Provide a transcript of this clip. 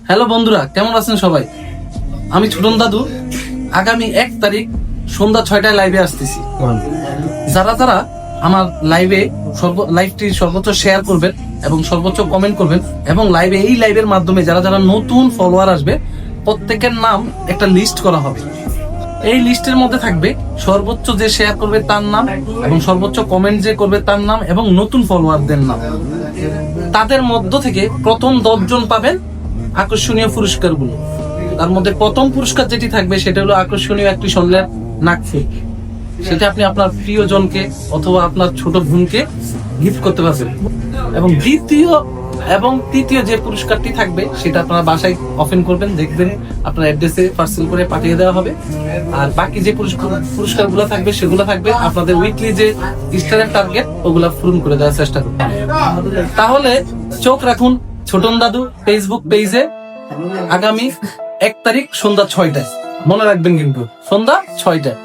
Hello বন্ধুরা, কেমন আছেন সবাই? আমি ছোটন দাদু। আগামী 1 তারিখ সন্ধ্যা 6টায় লাইভে আসতেছি। যারা যারা আমার লাইভটি সর্বোচ্চ শেয়ার করবেন এবং সর্বোচ্চ কমেন্ট করবেন এবং এই লাইভের মাধ্যমে যারা যারা নতুন ফলোয়ার আসবে প্রত্যেকের নাম একটা লিস্ট করা হবে। এই লিস্টের মধ্যে থাকবে সর্বোচ্চ যে শেয়ার করবে তার নাম এবং সর্বোচ্চ কমেন্ট যে করবে তার নাম এবং নতুন ফলোয়ারদের নাম। তাদের মধ্য থেকে প্রথম 10 জন পাবেন আকর্ষণীয় পুরস্কারগুলো। তার মধ্যে প্রথম পুরস্কার যেটি থাকবে সেটা হলো আকর্ষণীয় একটি স্বর্ণের নাকফুল। সেটা আপনি আপনার প্রিয়জনকে অথবা আপনার ছোট বোনকে গিফট করতে পারবেন। এবং তৃতীয় যে পুরস্কারটি থাকবে সেটা আপনারা বাসায় ওপেন করবেন, দেখবেন আপনার অ্যাড্রেসে পার্সেল করে পাঠিয়ে দেওয়া হবে। আর বাকি যে পুরস্কারগুলো থাকবে সেগুলো থাকবে আপনাদের উইকলি যে স্টারের টার্গেট ওগুলা পূরণ করে দেওয়ার চেষ্টা করবেন। তাহলে চোখ রাখুন ছোটন দাদু ফেসবুক পেজে আগামী 1 তারিখ সন্ধ্যা 6টায়। মনে রাখবেন কিন্তু সন্ধ্যা 6টায়।